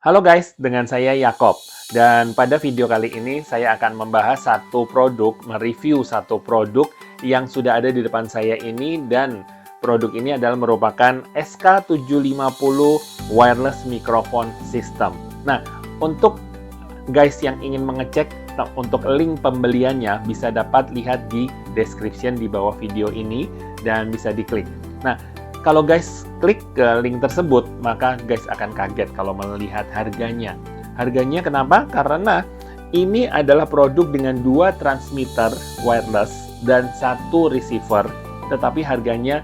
Halo guys, dengan saya Yakob. Dan pada video kali ini saya akan membahas satu produk, mereview satu produk yang sudah ada di depan saya ini, dan produk ini adalah merupakan SK750 Wireless Microphone System. Nah, untuk guys yang ingin mengecek untuk link pembeliannya bisa dapat lihat di description di bawah video ini dan bisa diklik. Nah, kalau guys klik ke link tersebut, maka guys akan kaget kalau melihat harganya. Harganya kenapa? Karena ini adalah produk dengan 2 transmitter wireless dan 1 receiver, tetapi harganya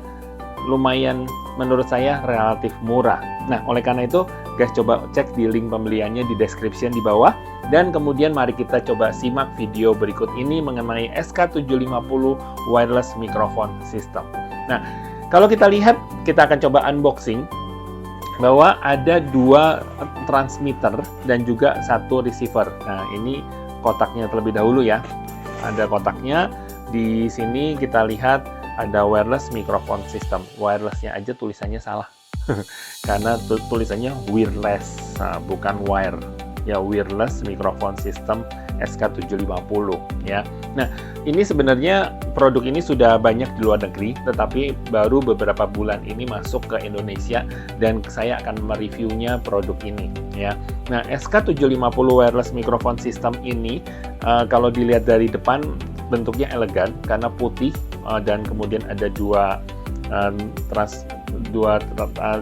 lumayan menurut saya relatif murah. Nah, oleh karena itu, guys coba cek di link pembeliannya di description di bawah, dan kemudian mari kita coba simak video berikut ini mengenai SK750 Wireless Microphone System. Nah, kalau kita lihat, kita akan coba unboxing bahwa ada 2 transmitter dan juga 1 receiver. Nah, ini kotaknya terlebih dahulu ya. Ada kotaknya. Di sini kita lihat ada wireless microphone system. Wireless-nya aja tulisannya salah. Karena tulisannya wireless, bukan wire. Ya, wireless microphone system SK750 ya. Nah, ini sebenarnya produk ini sudah banyak di luar negeri, tetapi baru beberapa bulan ini masuk ke Indonesia dan saya akan mereviewnya produk ini ya. Nah, SK750 wireless microphone system ini kalau dilihat dari depan bentuknya elegan karena putih dan kemudian ada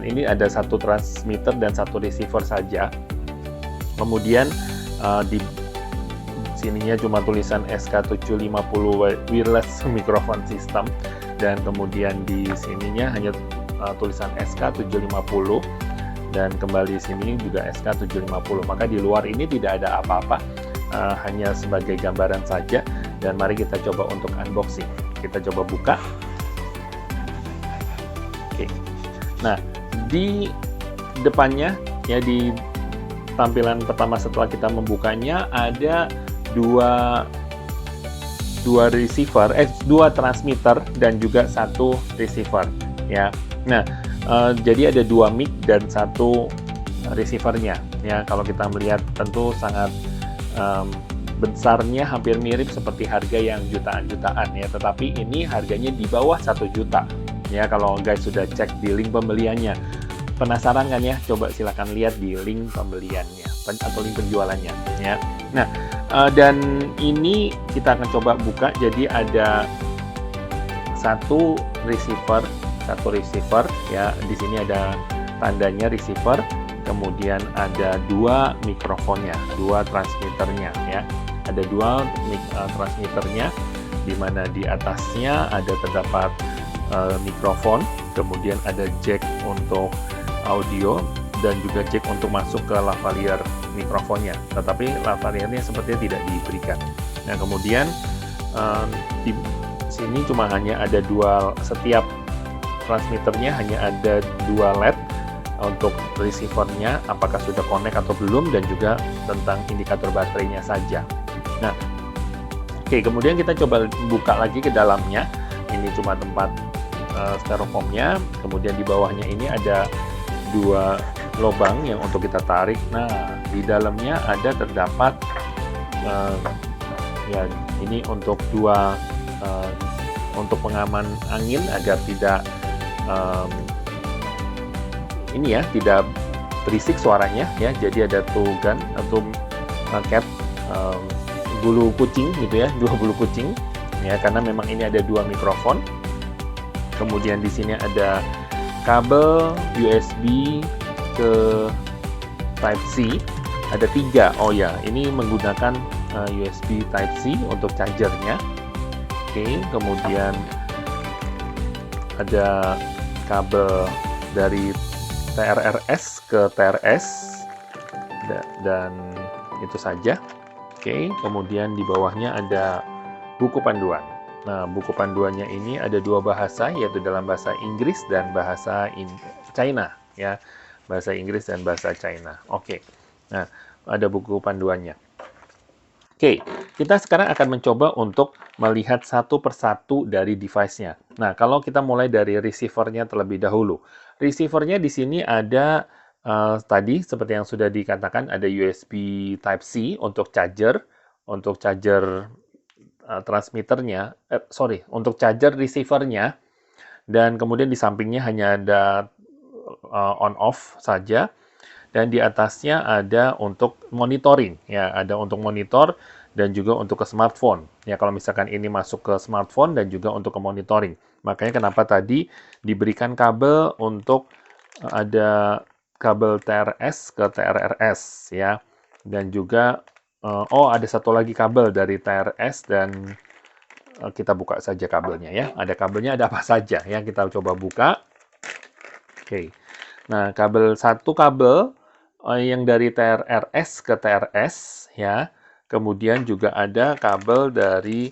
ini ada 1 transmitter dan 1 receiver saja. Kemudian di sininya cuma tulisan SK750 Wireless Microphone System, dan kemudian di sininya hanya tulisan SK750, dan kembali sini juga SK750. Maka di luar ini tidak ada apa-apa, hanya sebagai gambaran saja. Dan mari kita coba untuk unboxing. Kita coba buka. Oke. Nah, di depannya ya, di tampilan pertama setelah kita membukanya ada dua transmitter dan juga 1 receiver ya. Nah, jadi ada 2 mic dan 1 receivernya ya. Kalau kita melihat tentu sangat besarnya hampir mirip seperti harga yang jutaan-jutaan ya, tetapi ini harganya di bawah 1 juta ya. Kalau guys sudah cek di link pembeliannya, penasaran kan ya? Coba silakan lihat di link pembeliannya atau link penjualannya ya. Nah, dan ini kita akan coba buka. Jadi ada 1 receiver ya. Di sini ada tandanya receiver, kemudian ada 2 mikrofonnya, 2 transmitternya ya. Ada 2 transmitternya, di mana di atasnya ada terdapat mikrofon, kemudian ada jack untuk audio dan juga jack untuk masuk ke lavalier mikrofonnya, tetapi lavaliernya sepertinya tidak diberikan. Nah, kemudian di sini cuma hanya ada 2, setiap transmitternya hanya ada 2 LED untuk receivernya, apakah sudah connect atau belum, dan juga tentang indikator baterainya saja. Nah, oke, kemudian kita coba buka lagi ke dalamnya. Ini cuma tempat styrofoamnya, kemudian di bawahnya ini ada 2 lubang yang untuk kita tarik. Nah, di dalamnya ada terdapat ya, ini untuk 2 untuk pengaman angin agar tidak ini ya, tidak berisik suaranya ya. Jadi ada gun atau cat, bulu kucing gitu ya, 2 bulu kucing ya, karena memang ini ada 2 mikrofon. Kemudian di sini ada kabel USB ke Type C, ada 3. Oh ya, ini menggunakan USB Type C untuk chargernya. Oke, kemudian ada kabel dari TRRS ke TRS, dan itu saja. Oke, kemudian di bawahnya ada buku panduan. Nah, buku panduannya ini ada 2 bahasa, yaitu dalam bahasa Inggris dan bahasa China ya. Bahasa Inggris dan bahasa China. Oke. Nah, ada buku panduannya. Oke, kita sekarang akan mencoba untuk melihat satu persatu dari device-nya. Nah, kalau kita mulai dari receiver-nya terlebih dahulu. Receiver-nya di sini ada tadi seperti yang sudah dikatakan ada USB Type-C untuk charger transmitternya, untuk charger receivernya, dan kemudian di sampingnya hanya ada on off saja, dan di atasnya ada untuk monitoring, ya, ada untuk monitor dan juga untuk ke smartphone. Ya, kalau misalkan ini masuk ke smartphone dan juga untuk ke monitoring. Makanya kenapa tadi diberikan kabel untuk ada kabel TRS ke TRRS, ya. Dan juga ada satu lagi kabel dari TRS, dan kita buka saja kabelnya, ya. Ada kabelnya, ada apa saja ya, kita coba buka. Oke. Nah, satu kabel yang dari TRRS ke TRS, ya. Kemudian juga ada kabel dari,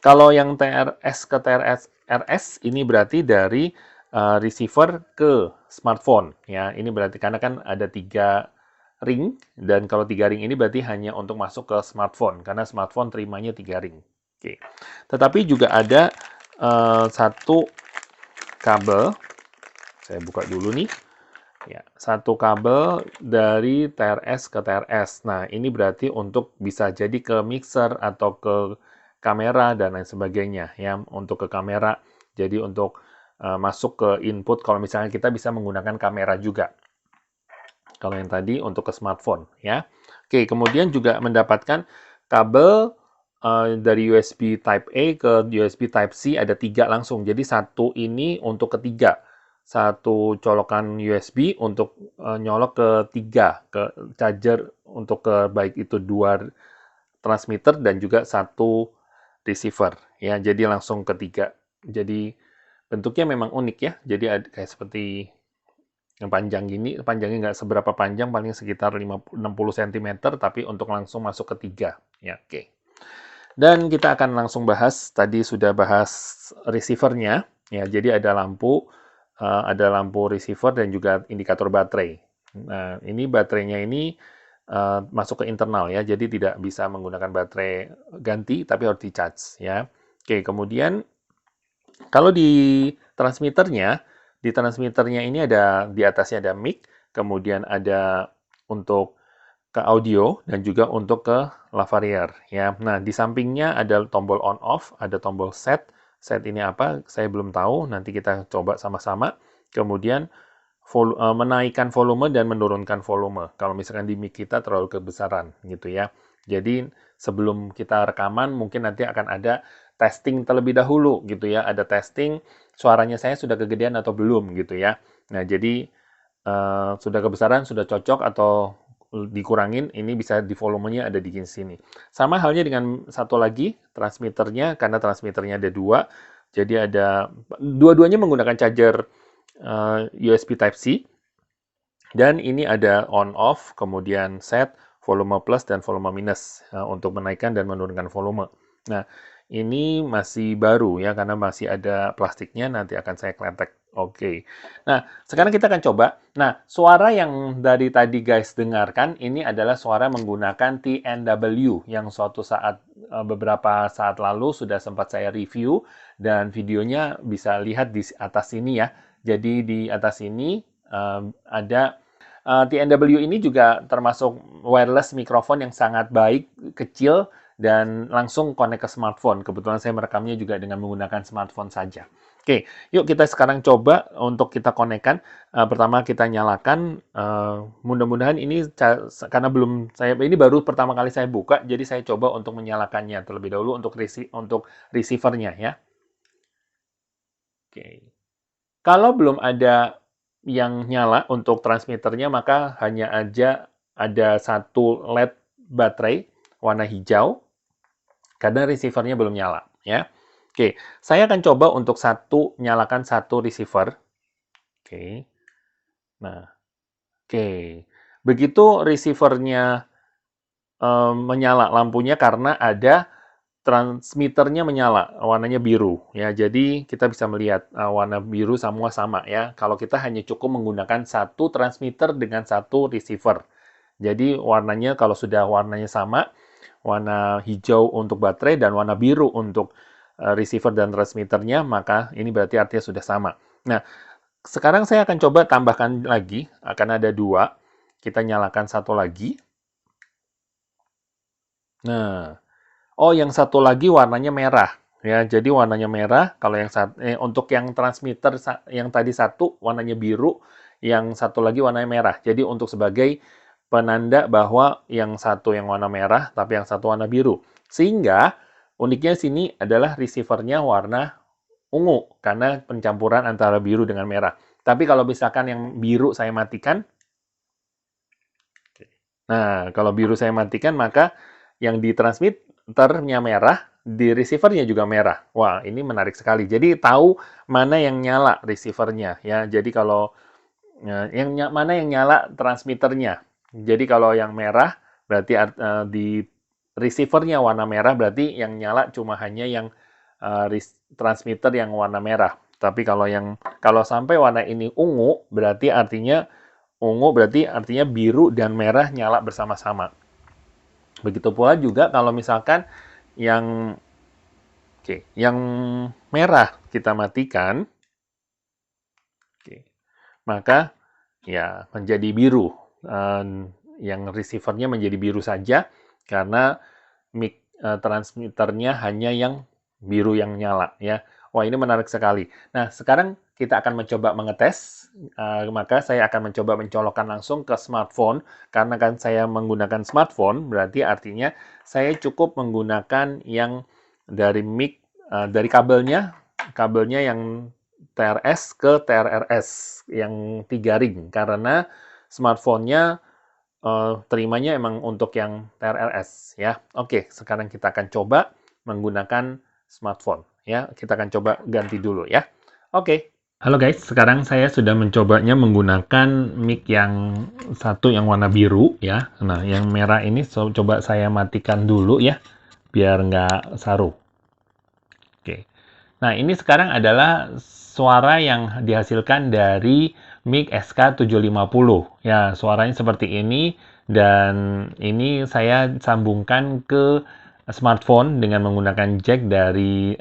kalau yang TRS ke TRS ini berarti dari receiver ke smartphone, ya. Ini berarti karena kan ada 3 ring, dan kalau 3 ring ini berarti hanya untuk masuk ke smartphone, karena smartphone terimanya 3 ring. Oke. Tetapi juga ada satu kabel, saya buka dulu nih. Ya, satu kabel dari TRS ke TRS. Nah, ini berarti untuk bisa jadi ke mixer atau ke kamera dan lain sebagainya, ya, untuk ke kamera. Jadi untuk masuk ke input, kalau misalnya kita bisa menggunakan kamera juga. Kalau yang tadi untuk ke smartphone, ya. Oke, kemudian juga mendapatkan kabel dari USB Type A ke USB Type C, ada 3 langsung. Jadi satu ini untuk ketiga. Satu colokan USB untuk nyolok ke 3, ke charger untuk ke baik itu 2 transmitter dan juga satu receiver, ya. Jadi langsung ketiga. Jadi bentuknya memang unik, ya. Jadi kayak seperti yang panjang gini, panjangnya nggak seberapa panjang, paling sekitar 60 cm, tapi untuk langsung masuk ke 3, ya. Oke. Dan kita akan langsung bahas, tadi sudah bahas receivernya, ya. Jadi ada lampu receiver dan juga indikator baterai. Nah, ini baterainya ini masuk ke internal, ya. Jadi tidak bisa menggunakan baterai ganti, tapi harus di-charge, ya. Oke, kemudian kalau di transmitternya ini ada, di atasnya ada mic, kemudian ada untuk ke audio dan juga untuk ke lavalier, ya. Nah, di sampingnya ada tombol on off, ada tombol set. Set ini apa? Saya belum tahu, nanti kita coba sama-sama. Kemudian menaikkan volume dan menurunkan volume. Kalau misalkan di mic kita terlalu kebesaran, gitu ya. Jadi sebelum kita rekaman mungkin nanti akan ada testing terlebih dahulu, gitu ya. Ada testing suaranya saya sudah kegedean atau belum, gitu ya. Nah, jadi sudah kebesaran, sudah cocok atau dikurangin, ini bisa di volumenya ada di sini. Sama halnya dengan satu lagi transmitternya, karena transmitternya ada 2, jadi ada dua-duanya menggunakan charger USB Type-C, dan ini ada on off, kemudian set, volume plus dan volume minus untuk menaikkan dan menurunkan volume. Nah, ini masih baru, ya, karena masih ada plastiknya, nanti akan saya kletek. Oke. Nah, sekarang kita akan coba. Nah, suara yang dari tadi guys dengarkan, ini adalah suara menggunakan TNW, yang suatu saat, beberapa saat lalu sudah sempat saya review, dan videonya bisa lihat di atas sini, ya. Jadi di atas ini ada TNW ini juga termasuk wireless mikrofon yang sangat baik, kecil, dan langsung connect ke smartphone. Kebetulan saya merekamnya juga dengan menggunakan smartphone saja. Oke, yuk kita sekarang coba untuk kita konekkan. Pertama kita nyalakan. Mudah-mudahan ini karena ini baru pertama kali saya buka, jadi saya coba untuk menyalakannya terlebih dahulu untuk receivernya, ya. Oke. Kalau belum ada yang nyala untuk transmitternya, maka hanya aja ada satu LED baterai warna hijau karena receivernya belum nyala, ya. Oke, saya akan coba untuk nyalakan satu receiver. Oke. Nah, oke. Begitu receivernya menyala lampunya karena ada transmitternya menyala, warnanya biru, ya. Jadi kita bisa melihat warna biru semua sama, ya. Kalau kita hanya cukup menggunakan satu transmitter dengan satu receiver. Jadi warnanya kalau sudah warnanya sama, warna hijau untuk baterai dan warna biru untuk receiver dan transmitternya, maka ini berarti artinya sudah sama. Nah, sekarang saya akan coba tambahkan lagi, akan ada 2. Kita nyalakan satu lagi. Nah, oh yang satu lagi warnanya merah. Ya, jadi warnanya merah. Kalau yang untuk yang transmitter yang tadi satu warnanya biru, yang satu lagi warnanya merah. Jadi untuk sebagai penanda bahwa yang satu yang warna merah, tapi yang satu warna biru. Sehingga uniknya sini adalah receiver-nya warna ungu, karena pencampuran antara biru dengan merah. Tapi kalau misalkan yang biru saya matikan, nah kalau biru saya matikan, maka yang di transmitternya merah, di receiver-nya juga merah. Wah, ini menarik sekali. Jadi tahu mana yang nyala receiver-nya ya. Jadi kalau mana yang nyala transmitternya. Jadi kalau yang merah berarti di receiver-nya warna merah, berarti yang nyala cuma hanya yang transmitter yang warna merah. Tapi kalau sampai warna ini berarti artinya biru dan merah nyala bersama-sama. Begitu pula juga kalau misalkan yang yang merah kita matikan, maka ya menjadi biru. Yang receiver-nya menjadi biru saja karena mic transmitternya hanya yang biru yang nyala ya. Wah, ini menarik sekali. Nah, sekarang kita akan mencoba mengetes. Maka saya akan mencoba mencolokkan langsung ke smartphone. Karena kan saya menggunakan smartphone, berarti artinya saya cukup menggunakan yang dari mic, dari kabelnya yang TRS ke TRRS, yang 3 ring. Karena smartphone-nya terimanya emang untuk yang TRRS ya. Oke, sekarang kita akan coba menggunakan smartphone ya. Kita akan coba ganti dulu ya. Oke. Halo guys, sekarang saya sudah mencobanya menggunakan mic yang satu yang warna biru ya. Nah, yang merah ini coba saya matikan dulu ya, biar nggak saru. Oke. Nah, ini sekarang adalah suara yang dihasilkan dari mic SK750. Ya, suaranya seperti ini, dan ini saya sambungkan ke smartphone dengan menggunakan jack dari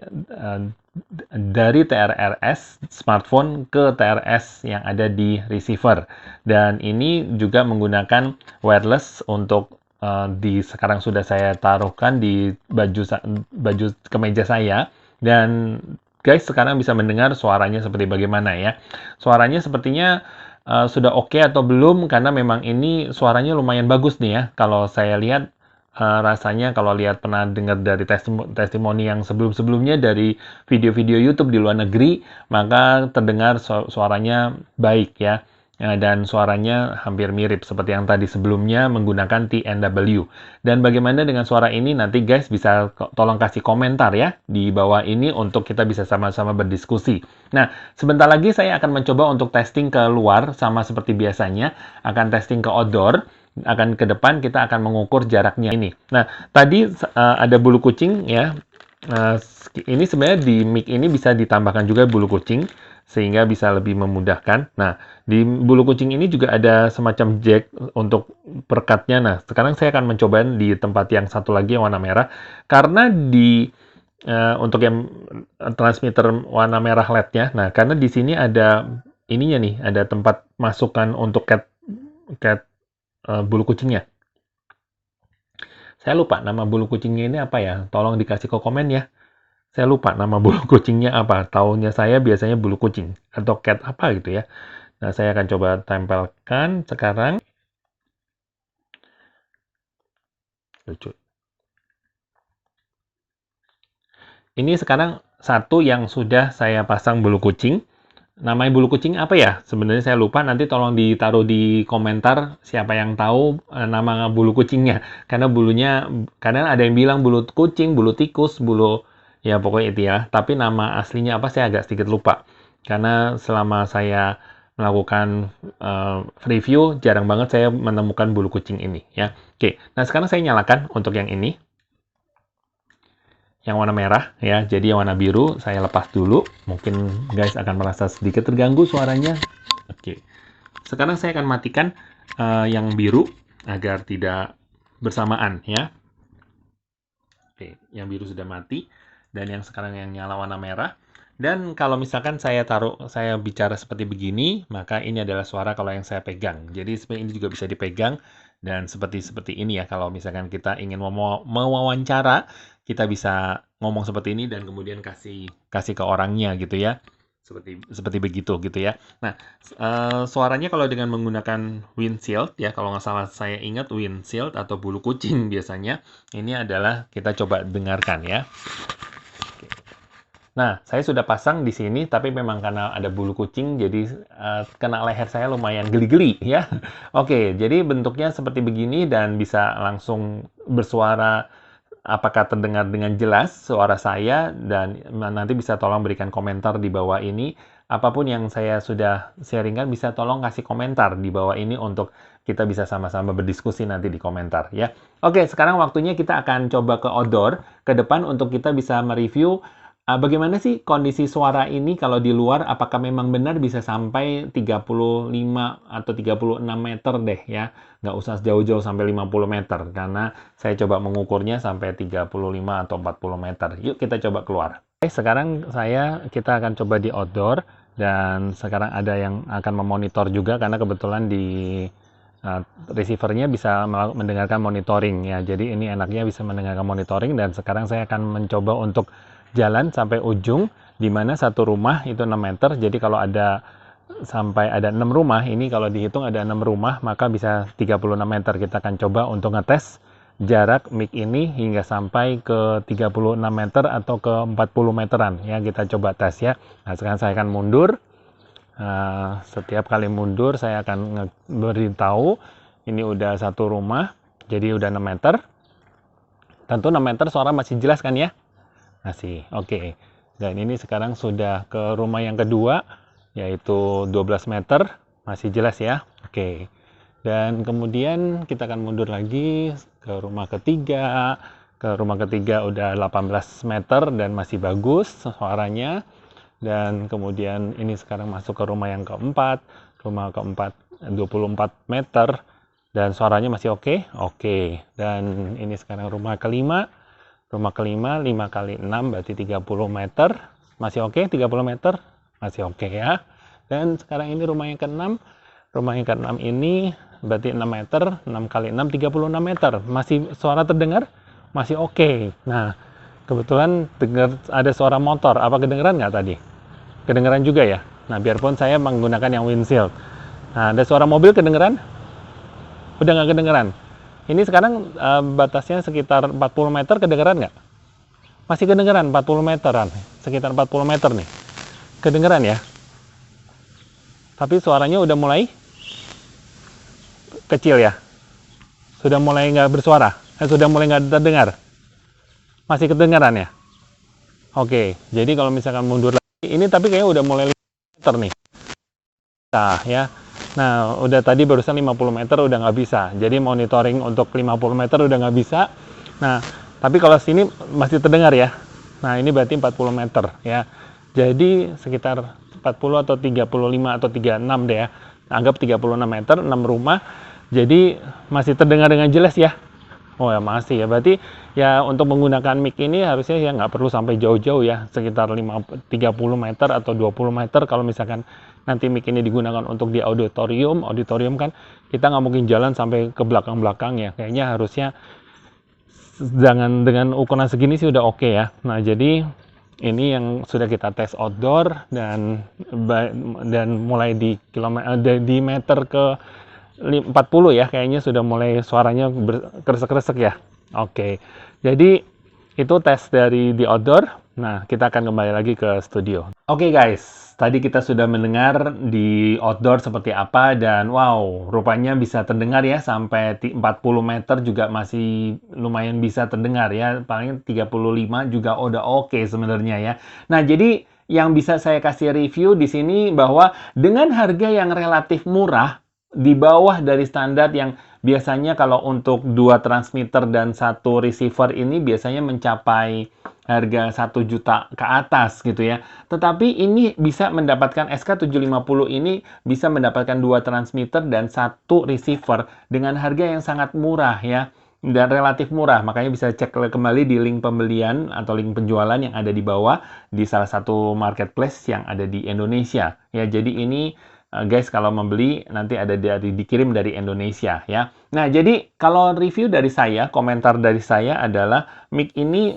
TRRS smartphone ke TRS yang ada di receiver. Dan ini juga menggunakan wireless untuk sekarang sudah saya taruhkan di baju kemeja saya. Dan guys, sekarang bisa mendengar suaranya seperti bagaimana ya. Suaranya sepertinya sudah oke atau belum, karena memang ini suaranya lumayan bagus nih ya. Kalau saya lihat rasanya, kalau pernah dengar dari testimoni yang sebelum-sebelumnya dari video-video YouTube di luar negeri, maka terdengar suaranya baik ya. Dan suaranya hampir mirip seperti yang tadi sebelumnya menggunakan TNW. Dan bagaimana dengan suara ini, nanti guys bisa tolong kasih komentar ya di bawah ini untuk kita bisa sama-sama berdiskusi. Nah, sebentar lagi saya akan mencoba untuk testing ke luar, sama seperti biasanya, akan testing ke outdoor. Akan ke depan kita akan mengukur jaraknya ini. Nah, tadi ada bulu kucing ya. Ini sebenarnya di mic ini bisa ditambahkan juga bulu kucing sehingga bisa lebih memudahkan. Nah, di bulu kucing ini juga ada semacam jack untuk perekatnya. Nah, sekarang saya akan mencoba di tempat yang satu lagi yang warna merah, karena untuk yang transmitter warna merah LED-nya. Nah, karena di sini ada ininya nih, ada tempat masukan untuk cat bulu kucingnya. Saya lupa nama bulu kucingnya ini apa ya. Tolong dikasih ke komen ya. Saya lupa nama bulu kucingnya apa. Taunya saya biasanya bulu kucing atau cat apa gitu ya. Nah, saya akan coba tempelkan sekarang. Lucu. Ini sekarang satu yang sudah saya pasang bulu kucing. Namanya bulu kucing apa ya? Sebenarnya saya lupa, nanti tolong ditaruh di komentar siapa yang tahu nama bulu kucingnya. Karena kadang ada yang bilang bulu kucing, bulu tikus, ya pokoknya itu ya. Tapi nama aslinya apa saya agak sedikit lupa. Karena selama saya melakukan review, jarang banget saya menemukan bulu kucing ini ya. Oke, nah sekarang saya nyalakan untuk yang ini. Yang warna merah ya, jadi yang warna biru saya lepas dulu. Mungkin guys akan merasa sedikit terganggu suaranya. Oke, sekarang saya akan matikan yang biru agar tidak bersamaan ya. Oke, yang biru sudah mati dan yang sekarang yang nyala warna merah. Dan kalau misalkan saya bicara seperti begini, maka ini adalah suara kalau yang saya pegang. Jadi sebenarnya ini juga bisa dipegang dan seperti ini ya. Kalau misalkan kita ingin mewawancara, kita bisa ngomong seperti ini dan kemudian kasih kasih ke orangnya gitu ya. Seperti begitu gitu ya. Nah, suaranya kalau dengan menggunakan windshield ya, kalau nggak salah saya ingat windshield atau bulu kucing biasanya, ini adalah kita coba dengarkan ya. Nah, saya sudah pasang di sini, tapi memang karena ada bulu kucing, jadi kena leher saya lumayan geli-geli ya. Oke, jadi bentuknya seperti begini dan bisa langsung bersuara apakah terdengar dengan jelas suara saya, dan nanti bisa tolong berikan komentar di bawah ini. Apapun yang saya sudah sharingkan bisa tolong kasih komentar di bawah ini untuk kita bisa sama-sama berdiskusi nanti di komentar ya. Oke, sekarang waktunya kita akan coba ke outdoor ke depan untuk kita bisa mereview bagaimana sih kondisi suara ini kalau di luar, apakah memang benar bisa sampai 35 atau 36 meter deh ya. Nggak usah jauh-jauh sampai 50 meter, karena saya coba mengukurnya sampai 35 atau 40 meter. Yuk kita coba keluar. Oke, sekarang kita akan coba di outdoor, dan sekarang ada yang akan memonitor juga, karena kebetulan di receiver-nya bisa mendengarkan monitoring ya. Jadi ini enaknya bisa mendengarkan monitoring, dan sekarang saya akan mencoba untuk jalan sampai ujung, di mana satu rumah itu 6 meter. Jadi kalau sampai ada 6 rumah, ini kalau dihitung ada 6 rumah, maka bisa 36 meter. Kita akan coba untuk ngetes jarak mic ini hingga sampai ke 36 meter atau ke 40 meteran ya. Kita coba tes ya. Nah, sekarang saya akan mundur. Setiap kali mundur saya akan beritahu ini udah satu rumah, jadi udah 6 meter. Tentu 6 meter suara masih jelas kan ya? Masih, oke. Dan ini sekarang sudah ke rumah yang kedua, yaitu 12 meter, masih jelas ya. Oke. Dan kemudian kita akan mundur lagi ke rumah ketiga. Ke rumah ketiga udah 18 meter dan masih bagus suaranya. Dan kemudian ini sekarang masuk ke rumah yang keempat. Rumah keempat 24 meter dan suaranya masih oke. Oke. Dan ini sekarang rumah kelima. Rumah kelima 5 kali 6 berarti 30 meter. Masih oke 30 meter? Masih oke ya. Dan sekarang ini rumah yang ke-6. Rumah yang ke-6 ini berarti 6 meter. 6 kali 6 36 meter. Masih suara terdengar? Masih oke. Nah, kebetulan dengar ada suara motor. Apa kedengeran nggak tadi? Kedengeran juga ya. Nah, biarpun saya menggunakan yang windshield. Nah, ada suara mobil kedengeran? Udah nggak kedengeran? Ini sekarang batasnya sekitar 40 meter, kedengeran nggak? Masih kedengeran 40 meteran, sekitar 40 meter nih. Kedengeran ya? Tapi suaranya udah mulai kecil ya? Sudah mulai nggak bersuara? Sudah mulai nggak terdengar? Masih kedengeran ya? Oke, jadi kalau misalkan mundur lagi, ini tapi kayaknya udah mulai 5 meter nih. Nah ya. Nah, udah tadi barusan 50 meter udah nggak bisa. Jadi monitoring untuk 50 meter udah nggak bisa. Nah, tapi kalau sini masih terdengar ya. Nah, ini berarti 40 meter ya. Jadi sekitar 40 atau 35 atau 36 deh ya. Anggap 36 meter, 6 rumah. Jadi masih terdengar dengan jelas ya. Oh ya, masih ya. Berarti ya untuk menggunakan mic ini harusnya ya nggak perlu sampai jauh-jauh ya. Sekitar 30 meter atau 20 meter kalau misalkan nanti mic ini digunakan untuk di auditorium kan kita nggak mungkin jalan sampai ke belakang-belakang ya. Kayaknya harusnya dengan ukuran segini sih udah oke ya. Nah, jadi ini yang sudah kita tes outdoor dan mulai di meter ke 40 ya, kayaknya sudah mulai suaranya kresek-kresek ya. Oke. Jadi itu tes dari di outdoor. Nah, kita akan kembali lagi ke studio. Oke guys, tadi kita sudah mendengar di outdoor seperti apa, dan wow, rupanya bisa terdengar ya sampai 40 meter juga masih lumayan bisa terdengar ya. Paling 35 juga udah oke sebenarnya ya. Nah, jadi yang bisa saya kasih review di sini bahwa dengan harga yang relatif murah, di bawah dari standar yang biasanya kalau untuk 2 transmitter dan 1 receiver ini biasanya mencapai harga 1 juta ke atas gitu ya. Tetapi ini bisa mendapatkan SK750 ini bisa mendapatkan 2 transmitter dan 1 receiver dengan harga yang sangat murah ya. dan relatif murah. Makanya bisa cek kembali di link pembelian atau link penjualan yang ada di bawah di salah satu marketplace yang ada di Indonesia. Ya, jadi ini guys, kalau membeli nanti ada dikirim dari Indonesia ya. Nah, jadi kalau review dari saya, komentar dari saya adalah mic ini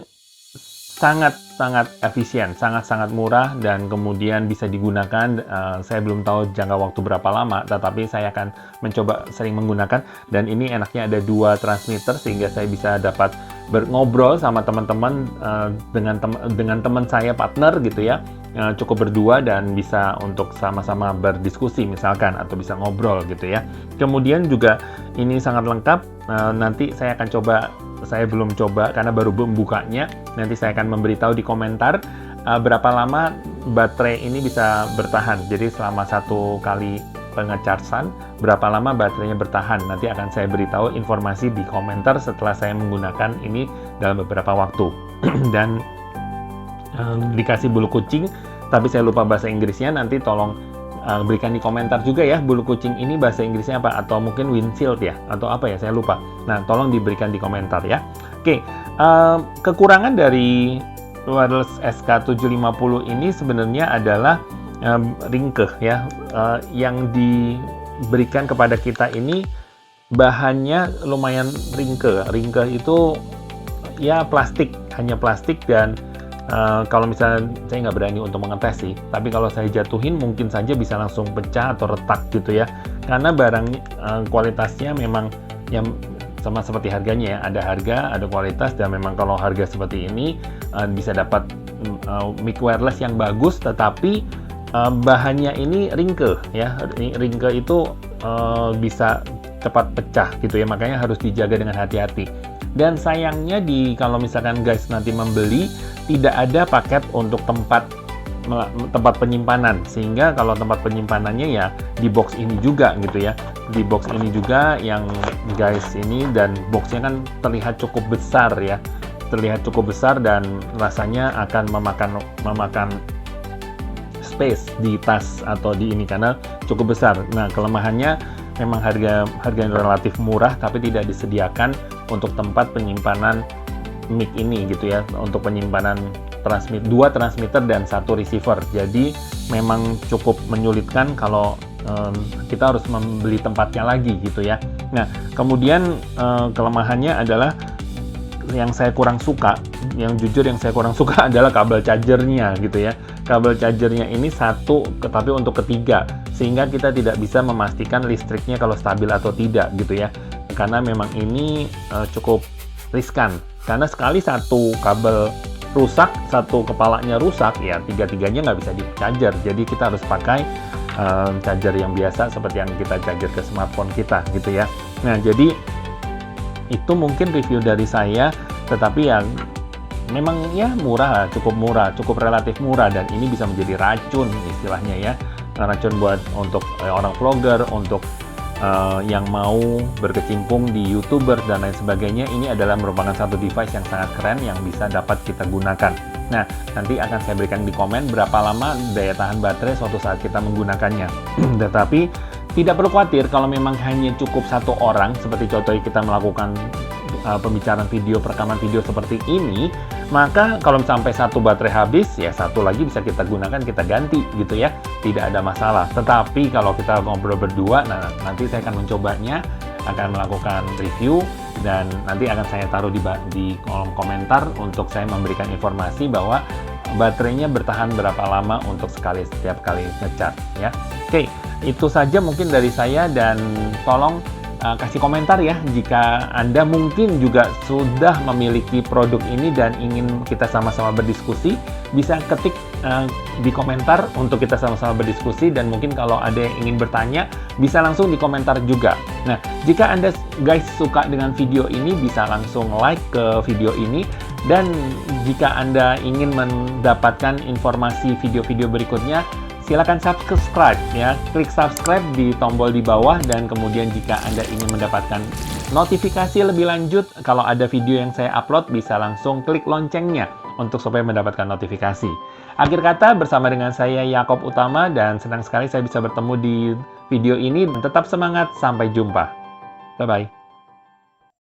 sangat-sangat efisien, sangat-sangat murah, dan kemudian bisa digunakan. Saya belum tahu jangka waktu berapa lama, tetapi saya akan mencoba sering menggunakan. Dan ini enaknya ada 2 transmitter, sehingga saya bisa dapat ngobrol sama teman-teman, dengan teman saya, partner gitu ya. Cukup berdua dan bisa untuk sama-sama berdiskusi misalkan, atau bisa ngobrol gitu ya. Kemudian juga ini sangat lengkap. Nanti saya akan coba, saya belum coba karena baru membukanya. Nanti saya akan memberitahu di komentar berapa lama baterai ini bisa bertahan. Jadi selama 1 kali pengecasan, berapa lama baterainya bertahan. Nanti akan saya beritahu informasi di komentar setelah saya menggunakan ini dalam beberapa waktu. Dan dikasih bulu kucing, tapi saya lupa bahasa Inggrisnya. Nanti tolong berikan di komentar juga ya, bulu kucing ini bahasa Inggrisnya apa, atau mungkin windshield ya, atau apa ya, saya lupa. Nah, tolong diberikan di komentar ya. Oke, kekurangan dari wireless SK750 ini sebenarnya adalah ringkeh ya. Yang diberikan kepada kita ini bahannya lumayan ringkeh. Ringkeh itu ya plastik, hanya plastik. Dan kalau misalnya saya nggak berani untuk mengetes sih, tapi kalau saya jatuhin mungkin saja bisa langsung pecah atau retak gitu ya, karena barang kualitasnya memang yang sama seperti harganya ya, ada harga, ada kualitas. Dan memang kalau harga seperti ini bisa dapat mic wireless yang bagus, tetapi bahannya ini ringkeh ya. Ringkeh itu bisa cepat pecah gitu ya, makanya harus dijaga dengan hati-hati. Dan sayangnya kalau misalkan guys nanti membeli, tidak ada paket untuk tempat penyimpanan, sehingga kalau tempat penyimpanannya ya di box ini juga gitu ya, di box ini juga yang guys ini. Dan boxnya kan terlihat cukup besar ya, terlihat cukup besar, dan rasanya akan memakan space di tas atau di ini karena cukup besar. Nah, kelemahannya memang harga relatif murah, tapi tidak disediakan untuk tempat penyimpanan mic ini gitu ya, untuk penyimpanan 2 transmitter dan 1 receiver. Jadi memang cukup menyulitkan kalau kita harus membeli tempatnya lagi gitu ya. Nah, kemudian kelemahannya adalah yang saya kurang suka, yang saya kurang suka adalah kabel chargernya gitu ya. Kabel chargernya ini 1, tapi untuk ketiga, sehingga kita tidak bisa memastikan listriknya kalau stabil atau tidak gitu ya. Karena memang ini cukup riskan, karena sekali 1 kabel rusak, 1 kepalanya rusak, ya 3-tiganya nggak bisa di-charger. Jadi kita harus pakai charger yang biasa seperti yang kita charger ke smartphone kita gitu ya. Nah, jadi itu mungkin review dari saya, tetapi yang memang ya murah, cukup relatif murah. Dan ini bisa menjadi racun istilahnya ya, racun untuk orang vlogger, untuk yang mau berkecimpung di YouTuber dan lain sebagainya. Ini adalah merupakan satu device yang sangat keren yang bisa dapat kita gunakan. Nah, nanti akan saya berikan di komen berapa lama daya tahan baterai suatu saat kita menggunakannya. Tetapi tidak perlu khawatir kalau memang hanya cukup 1 orang, seperti contohnya kita melakukan pembicaraan video, perekaman video seperti ini, maka kalau sampai 1 baterai habis, ya 1 lagi bisa kita gunakan, kita ganti gitu ya, tidak ada masalah. Tetapi kalau kita ngobrol berdua, nah nanti saya akan mencobanya, akan melakukan review, dan nanti akan saya taruh di kolom komentar untuk saya memberikan informasi bahwa baterainya bertahan berapa lama untuk setiap kali ngecas ya. Oke, itu saja mungkin dari saya, dan tolong kasih komentar ya jika Anda mungkin juga sudah memiliki produk ini dan ingin kita sama-sama berdiskusi. Bisa ketik di komentar untuk kita sama-sama berdiskusi, dan mungkin kalau ada yang ingin bertanya bisa langsung di komentar juga. Nah, jika Anda guys suka dengan video ini, bisa langsung like ke video ini, dan jika Anda ingin mendapatkan informasi video-video berikutnya, silakan subscribe ya, klik subscribe di tombol di bawah. Dan kemudian jika Anda ingin mendapatkan notifikasi lebih lanjut kalau ada video yang saya upload, bisa langsung klik loncengnya untuk supaya mendapatkan notifikasi. Akhir kata, bersama dengan saya Yakob Utama, dan senang sekali saya bisa bertemu di video ini. Tetap semangat, sampai jumpa. Bye-bye.